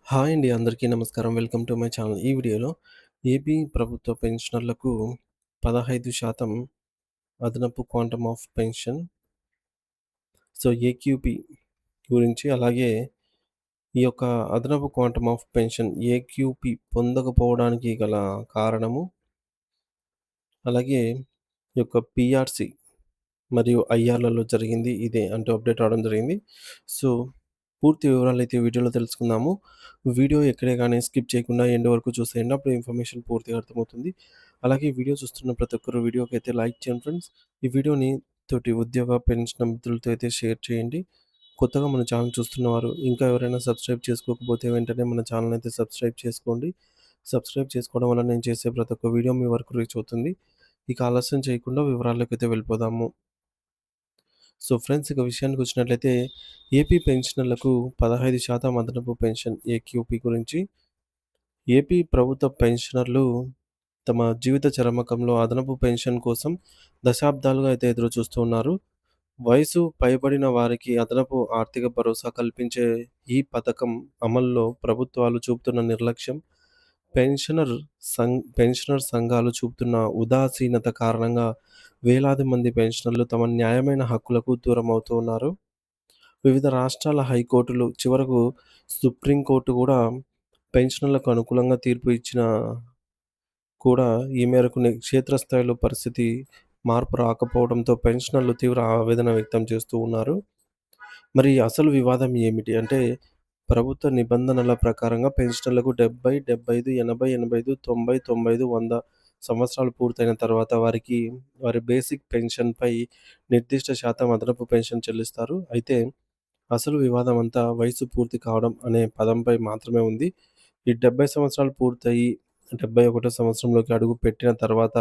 Hi అండి. అందరికీ నమస్కారం. Welcome to my channel. ఈ వీడియోలో ఏపీ ప్రభుత్వ పెన్షనర్లకు 15% అదనపు క్వాంటమ్ ఆఫ్ పెన్షన్ ఏక్యూపీ గురించి, అలాగే ఈ యొక్క అదనపు క్వాంటమ్ ఆఫ్ పెన్షన్ ఏక్యూపీ పొందకపోవడానికి గల కారణము, అలాగే ఈ యొక్క పీఆర్సీ మరియు ఐఆర్‌లలో జరిగింది ఇదే అంటూ అప్డేట్ రావడం జరిగింది. సో, పూర్తి వివరాలైతే వీడియోలో తెలుసుకుందాము. వీడియో ఎక్కడే గాని స్కిప్ చేయకుండా ఎండ్ వరకు చూసేయండి. అప్పుడు ఇన్ఫర్మేషన్ పూర్తిగా అర్థమవుతుంది. అలాగే వీడియో చూస్తున్న ప్రతి ఒక్కరు వీడియోకైతే లైక్ చేయండి ఫ్రెండ్స్. ఈ వీడియోని తోటి ఉద్యోగ, పెన్షన్ మిత్రులతో అయితే షేర్ చేయండి. కొత్తగా మన ఛానల్ చూస్తున్నవారు ఇంకా ఎవరైనా సబ్స్క్రైబ్ చేసుకోకపోతే వెంటనే మన ఛానల్ అయితే సబ్స్క్రైబ్ చేసుకోండి. సబ్స్క్రైబ్ చేసుకోవడం వల్ల నేను చేసే ప్రతి ఒక్క వీడియో మీ వరకు రీచ్ అవుతుంది. ఇక ఆలస్యం చేయకుండా వివరాల్లోకైతే వెళ్ళిపోదాము. ఫ్రెండ్స్, ఇక విషయానికొచ్చినట్లయితే ఏపీ పెన్షనర్లకు 15% అదనపు పెన్షన్ ఏక్యూపీ గురించి. ఏపీ ప్రభుత్వ పెన్షనర్లు తమ జీవిత చరమకంలో అదనపు పెన్షన్ కోసం దశాబ్దాలుగా అయితే ఎదురు చూస్తూ ఉన్నారు. వయసు పైబడిన వారికి అదనపు ఆర్థిక భరోసా కల్పించే ఈ పథకం అమల్లో ప్రభుత్వాలు చూపుతున్న నిర్లక్ష్యం, పెన్షనర్ సంఘాలు చూపుతున్న ఉదాసీనత కారణంగా వేలాది మంది పెన్షనర్లు తమ న్యాయమైన హక్కులకు దూరమవుతూ ఉన్నారు. వివిధ రాష్ట్రాల హైకోర్టులు, చివరకు సుప్రీంకోర్టు కూడా పెన్షనర్లకు అనుకూలంగా తీర్పు ఇచ్చినా కూడా ఈ మేరకు క్షేత్రస్థాయిలో పరిస్థితి మార్పు రాకపోవడంతో పెన్షనర్లు తీవ్ర ఆవేదన వ్యక్తం చేస్తూ ఉన్నారు. మరి అసలు వివాదం ఏమిటి అంటే, ప్రభుత్వ నిబంధనల ప్రకారంగా పెన్షనర్లకు 70, 75, 80, 85, 90, 95, 100 సంవత్సరాలు పూర్తయిన తర్వాత వారి బేసిక్ పెన్షన్‌పై నిర్దిష్ట శాతం అదనపు పెన్షన్ చెల్లిస్తారు. అయితే అసలు వివాదం అంతా వయసు పూర్తి కావడం అనే పదంపై మాత్రమే ఉంది. ఈ 70 సంవత్సరాలు పూర్తయి 71 సంవత్సరంలోకి అడుగు పెట్టిన తర్వాత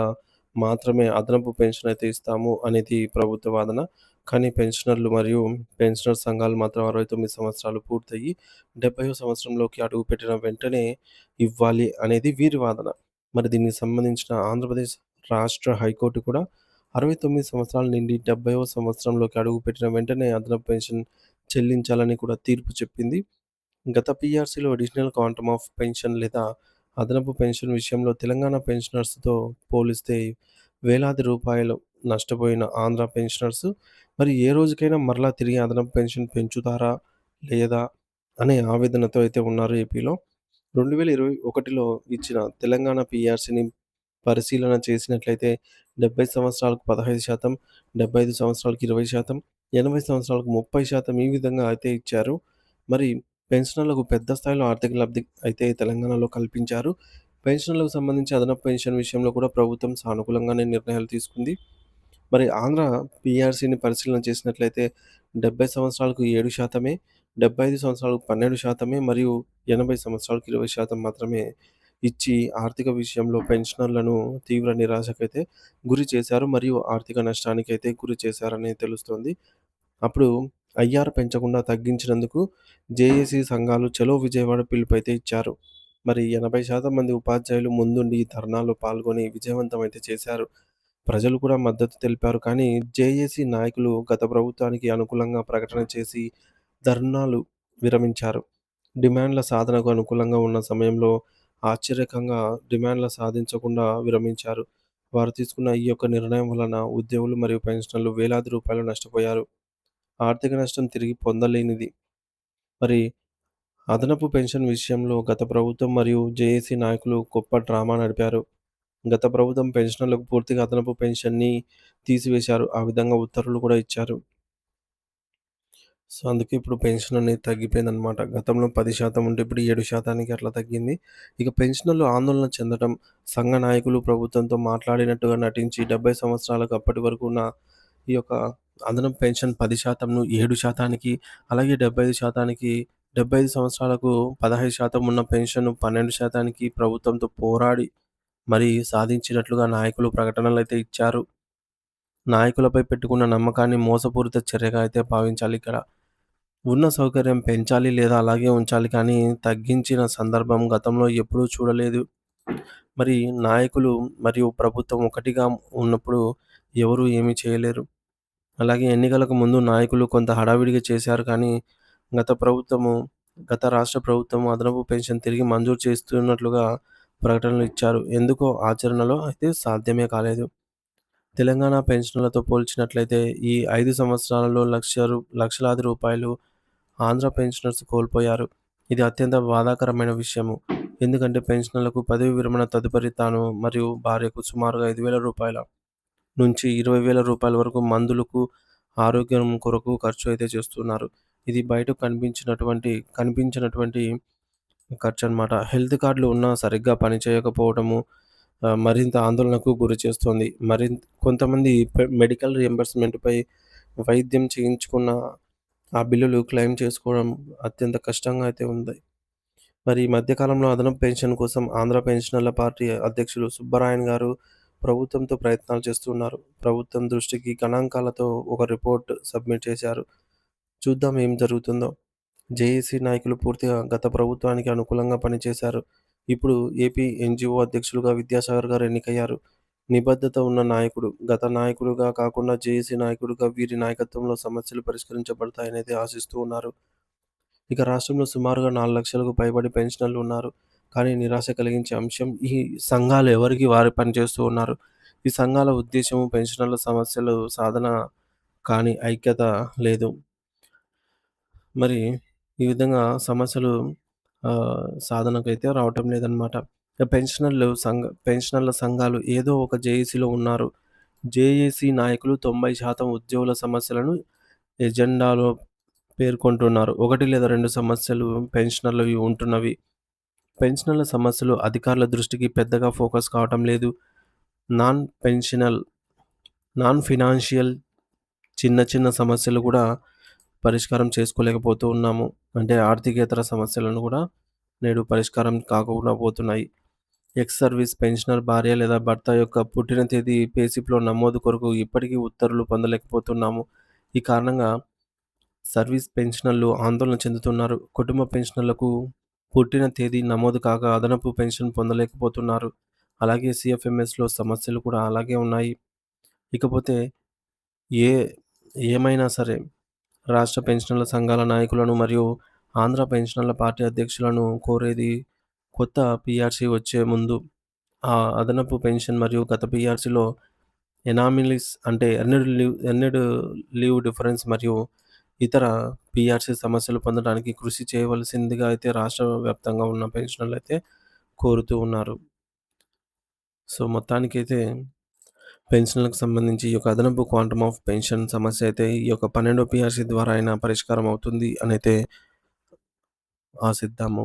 మాత్రమే అదనపు పెన్షన్ అయితే ఇస్తాము అనేది ప్రభుత్వ వాదన. కానీ పెన్షనర్లు మరియు పెన్షనర్ సంఘాలు మాత్రం 69 సంవత్సరాలు పూర్తయ్యి 70వ సంవత్సరంలోకి అడుగుపెట్టిన వెంటనే ఇవ్వాలి అనేది వీరి వాదన. మరి దీనికి సంబంధించిన ఆంధ్రప్రదేశ్ రాష్ట్ర హైకోర్టు కూడా 69 సంవత్సరాలు నిండి 70వ సంవత్సరంలోకి అడుగుపెట్టిన వెంటనే అదనపు పెన్షన్ చెల్లించాలని కూడా తీర్పు చెప్పింది. గత పీఆర్సీలో అడిషనల్ క్వాంటమ్ ఆఫ్ పెన్షన్ లేదా అదనపు పెన్షన్ విషయంలో తెలంగాణ పెన్షనర్స్‌తో పోలిస్తే వేలాది రూపాయలు నష్టపోయిన ఆంధ్ర పెన్షనర్స్ మరి ఏ రోజుకైనా మరలా తిరిగి అదనపు పెన్షన్ పెంచుతారా? లేదా? అనే ఆవేదనతో అయితే ఉన్నారు ఏపీలో. 2021లో ఇచ్చిన తెలంగాణ పీఆర్సీని పరిశీలన చేసినట్లయితే 70 సంవత్సరాలకు 15%, 75 సంవత్సరాలకు 20%, 80 సంవత్సరాలకు 30% ఈ విధంగా అయితే ఇచ్చారు. మరి పెన్షనర్లకు పెద్ద స్థాయిలో ఆర్థిక లబ్ధి అయితే తెలంగాణలో కల్పించారు. పెన్షనర్లకు సంబంధించి అదనపు పెన్షన్ విషయంలో కూడా ప్రభుత్వం సానుకూలంగానే నిర్ణయాలు తీసుకుంది. మరి ఆంధ్ర పీఆర్సీని పరిశీలన చేసినట్లయితే 70 సంవత్సరాలకు 7%, 75 సంవత్సరాలకు 12% మరియు 80 సంవత్సరాలకు 20% మాత్రమే ఇచ్చి ఆర్థిక విషయంలో పెన్షనర్లను తీవ్ర నిరాశకైతే గురి చేశారు. మరియు ఆర్థిక నష్టానికైతే గురి చేశారని తెలుస్తోంది. అప్పుడు ఐఆర్ పెంచకుండా తగ్గించినందుకు జేఏసీ సంఘాలు చలో విజయవాడ పిలుపైతే ఇచ్చారు. మరి 80% మంది ఉపాధ్యాయులు ముందుండి ఈ ధర్నాలో పాల్గొని విజయవంతమైతే చేశారు. ప్రజలు కూడా మద్దతు తెలిపారు. కానీ జేఏసీ నాయకులు గత ప్రభుత్వానికి అనుకూలంగా ప్రకటన చేసి ధర్నాలు విరమించారు. డిమాండ్ల సాధనకు అనుకూలంగా ఉన్న సమయంలో ఆశ్చర్యకంగా డిమాండ్ల సాధించకుండా విరమించారు. వారు తీసుకున్న ఈ యొక్క నిర్ణయం వలన ఉద్యోగులు మరియు పెన్షనర్లు వేలాది రూపాయలు నష్టపోయారు. ఆర్థిక నష్టం తిరిగి పొందలేనిది. మరి అదనపు పెన్షన్ విషయంలో గత ప్రభుత్వం మరియు జేఏసీ నాయకులు గొప్ప డ్రామా నడిపారు. గత ప్రభుత్వం పెన్షనర్లకు పూర్తిగా అదనపు పెన్షన్‌ని తీసివేశారు. ఆ విధంగా ఉత్తర్వులు కూడా ఇచ్చారు. అందుకే ఇప్పుడు పెన్షన్ అనేది తగ్గిపోయిందనమాట. గతంలో 10% ఉంటే ఇప్పుడు 7%కి అట్లా తగ్గింది. ఇక పెన్షనర్లు ఆందోళన చెందటం, సంఘ నాయకులు ప్రభుత్వంతో మాట్లాడినట్టుగా నటించి 70 సంవత్సరాలకు అప్పటి వరకు ఉన్న ఈ యొక్క అదనపు పెన్షన్ 10%ను 7%కి, అలాగే 75%కి, 75 సంవత్సరాలకు 15% ఉన్న పెన్షన్ 12%కి ప్రభుత్వంతో పోరాడి మరి సాధించినట్లుగా నాయకులు ప్రకటనలైతే ఇచ్చారు. నాయకులపై పెట్టుకున్న నమ్మకాన్ని మోసపూరిత చర్యగా అయితే భావించాలిక్కడ. ఉన్న సౌకర్యం పెంచాలి లేదా అలాగే ఉంచాలి, కానీ తగ్గించిన సందర్భం గతంలో ఎప్పుడూ చూడలేదు. మరి నాయకులు మరియు ప్రభుత్వం ఒకటిగా ఉన్నప్పుడు ఎవరు ఏమీ చేయలేరు. అలాగే ఎన్నికలకు ముందు నాయకులు కొంత హడావిడిగా చేశారు, కానీ గత ప్రభుత్వము గత రాష్ట్ర ప్రభుత్వం అదనపు పెన్షన్ తిరిగి మంజూరు చేస్తున్నట్లుగా ప్రకటనలు ఇచ్చారు. ఎందుకో ఆచరణలో అయితే సాధ్యమే కాలేదు. తెలంగాణ పెన్షన్‌లతో పోల్చినట్లయితే ఈ 5 సంవత్సరాలలో లక్షలాది రూపాయలు ఆంధ్ర పెన్షనర్స్ కోల్పోయారు. ఇది అత్యంత బాధాకరమైన విషయము. ఎందుకంటే పెన్షనర్లకు పదవీ విరమణ తదుపరి తాను మరియు భార్యకు సుమారుగా రూ. 5,000 నుంచి రూ. 20,000 వరకు మందులకు, ఆరోగ్యం కొరకు ఖర్చు అయితే చేస్తున్నారు. ఇది బయటకు కనిపించినటువంటి ఖర్చనమాట. హెల్త్ కార్డ్‌లు ఉన్నా సరిగ్గా పనిచేయకపోవడము మరింత ఆందోళనకు గురిచేస్తోంది. కొంతమంది మెడికల్ రియంబర్స్‌మెంట్‌పై వైద్యం చేయించుకున్న ఆ బిల్లులు క్లెయిమ్ చేసుకోవడం అత్యంత కష్టంగా అయితే ఉంది. మరి ఈ మధ్య కాలంలో అదనపు పెన్షన్ కోసం ఆంధ్ర పెన్షనర్ల పార్టీ అధ్యక్షులు సుబ్బరాయన్ గారు ప్రభుత్వంతో ప్రయత్నాలు చేస్తున్నారు. ప్రభుత్వం దృష్టికి గణాంకాలతో ఒక రిపోర్ట్ సబ్మిట్ చేశారు. చూద్దాం ఏం జరుగుతుందో. జేఏసీ నాయకులు పూర్తిగా గత ప్రభుత్వానికి అనుకూలంగా పనిచేశారు. ఇప్పుడు ఏపీ ఎన్‌జీఓ అధ్యక్షులుగా విద్యాసాగర్ గారు ఎన్నికయ్యారు. నిబద్ధత ఉన్న నాయకుడు. గత నాయకుడుగా కాకుండా జేఏసీ నాయకుడిగా వీరి నాయకత్వంలో సమస్యలు పరిష్కరించబడతాయనైతే ఆశిస్తూ ఉన్నారు. ఇక రాష్ట్రంలో సుమారుగా 4,00,000కు పైబడి పెన్షనర్లు ఉన్నారు. కానీ నిరాశ కలిగించే అంశం ఈ సంఘాలు ఎవరికి వారు పనిచేస్తూ ఉన్నారు. ఈ సంఘాల ఉద్దేశ్యము పెన్షనర్ల సమస్యలు సాధన కానీ ఐక్యత లేదు. మరి ఈ విధంగా సమస్యలు సాధనకైతే రావటం లేదనమాట. పెన్షనర్ల సంఘాలు ఏదో ఒక జేఏసీలో ఉన్నారు. జేఏసీ నాయకులు 90% ఉద్యోగుల సమస్యలను ఎజెండాలో పేర్కొంటున్నారు. 1 లేదా 2 సమస్యలు పెన్షనర్లవి ఉంటున్నవి. పెన్షనర్ల సమస్యలు అధికారుల దృష్టికి పెద్దగా ఫోకస్ కావటం లేదు. నాన్ పెన్షనల్ నాన్ ఫినాన్షియల్ చిన్న చిన్న సమస్యలు కూడా పరిష్కారం చేసుకోలేకపోతూ ఉన్నాము. అంటే ఆర్థికేతర సమస్యలను కూడా నేడు పరిష్కారం కాకుండా పోతున్నాయి. ఎక్స్ సర్వీస్ పెన్షనర్ భార్య లేదా భర్త యొక్క పుట్టిన తేదీ పే స్లిప్‌లో నమోదు కొరకు ఇప్పటికీ ఉత్తర్వులు పొందలేకపోతున్నాము. ఈ కారణంగా సర్వీస్ పెన్షనర్లు ఆందోళన చెందుతున్నారు. కుటుంబ పెన్షనర్లకు పుట్టిన తేదీ నమోదు కాక అదనపు పెన్షన్ పొందలేకపోతున్నారు. అలాగే సీఎఫ్ఎంఎస్‌లో సమస్యలు కూడా అలాగే ఉన్నాయి. ఇకపోతే ఏ ఏమైనా సరే రాష్ట్ర పెన్షనర్ల సంఘాల నాయకులను మరియు ఆంధ్ర పెన్షనర్ల పార్టీ అధ్యక్షులను కోరేది కొత్త పీఆర్సీ వచ్చే ముందు ఆ అదనపు పెన్షన్ మరియు గత పీఆర్సీలో ఎనామిలీస్ అంటే ఎర్న్డ్ లీవ్ డిఫరెన్స్ మరియు ఇతర పీఆర్సీ సమస్యలు పొందడానికి కృషి చేయవలసిందిగా అయితే రాష్ట్ర వ్యాప్తంగా ఉన్న పెన్షనర్లయితే కోరుతూ ఉన్నారు. సో, మొత్తానికైతే పెన్షన్‌లకు సంబంధించి ఈ యొక్క అదనపు క్వాంటమ్ ఆఫ్ పెన్షన్ సమస్య అయితే ఈ యొక్క 12 పీఆర్సీ ద్వారా అయినా పరిష్కారం అవుతుంది అనైతే ఆశిద్దాము.